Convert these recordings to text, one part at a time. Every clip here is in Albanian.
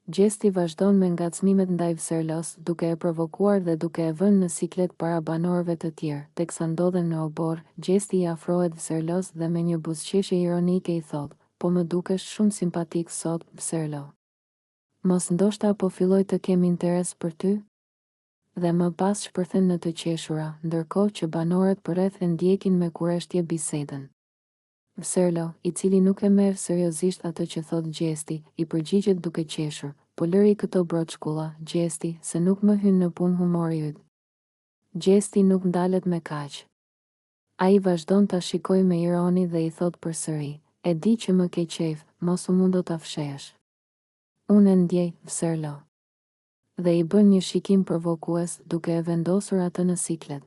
Gjesti vazhdon me ngacmimet ndaj Vserlos, duke e provokuar dhe duke e vënë në siklet para banorëve të tjerë. Teksa ndodhen në obor, Gjesti i afrohet Vserlos dhe me një buzëqeshje ironike i thot: "Po më dukesh shumë simpatik sot, Vserlo. Mos ndoshta po filloj të kem interes për ty?" Dhe më pas shpërthen në të qeshura, ndërkohë që banorët përreth e ndjekin me kureshtje bisedën. Vserlo, i cili nuk e merr seriozisht atë që thot Gjesti, i përgjigjet duke qeshur: "Po lëri këto broçkulla, Gjesti, se nuk më hyn në punë humori yt." Gjesti nuk ndalet me kaq. Ai vazhdon ta shikoj me ironi dhe i thot përsëri: "E di që më ke qejf, mos u mundo ta fshesh. Unë e ndjej, Vserlo." Dhe i bën një shikim provokues duke e vendosur atë në siklet.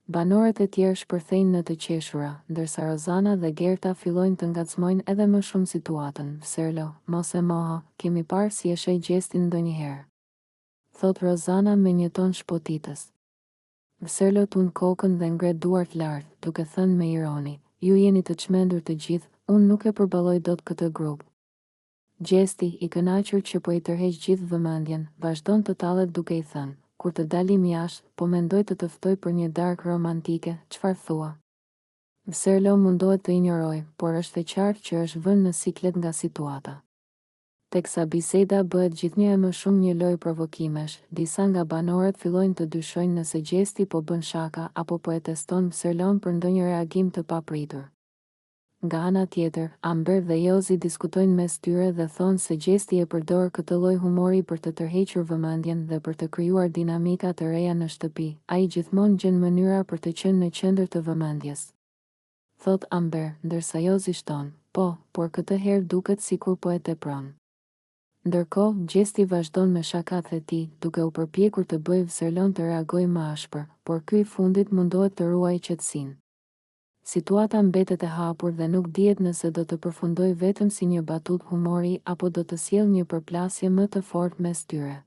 Banorët e tjerë shpërthejnë në të qeshura, ndërsa Rozana dhe Gerta fillojnë të ngacmojnë edhe më shumë situatën. "Vserlo, mos e moho, kemi parë si e sheh Gjestin ndonjëherë," thot Rozana me një ton shpotitës. Vserlo tund kokën dhe ngre duart lart, duke thënë me ironi: "Ju jeni të çmendur të gjithë, unë nuk e përballoj dot këtë grup." Gjesti, i kënaqur që po i tërheq gjithë vëmendjen, vazhdon të tallet duke i thënë: "Kur të dalim jashtë, po mendoj të të ftoj për një darkë romantike, çfarë thua?" Vserlo mundohet të injoroj, por është e qartë që është vënë në siklet nga situata. Teksa biseda bëhet gjithnjë e më shumë një lojë provokimesh, disa nga banorët fillojnë të dyshojnë nëse Gjesti po bën shaka apo po e teston Vserlon për ndonjë reagim të papritur. Nga ana tjetër, Amber dhe Jozi diskutojnë mes tyre dhe thonë se Gjesti e përdor këtë lloj humori për të tërhequr vëmendjen dhe për të krijuar dinamika të reja në shtëpi. Ai gjithmonë gjen mënyra për të qenë në qendër të vëmendjes, thot Amber, ndërsa Jozi shton: "Po, por këtë herë duket sikur po e tepron." Ndërkohë, Gjesti vazhdon me shakat e tij, duke u përpjekur të bëjë Vserlon të reagojë më ashpër, por ky i fundit mundohet të ruajë qetësinë. Situata mbetet e hapur dhe nuk dihet nëse do të përfundojë vetëm si një batutë humori apo do të sjellë një përplasje më të fortë mes tyre.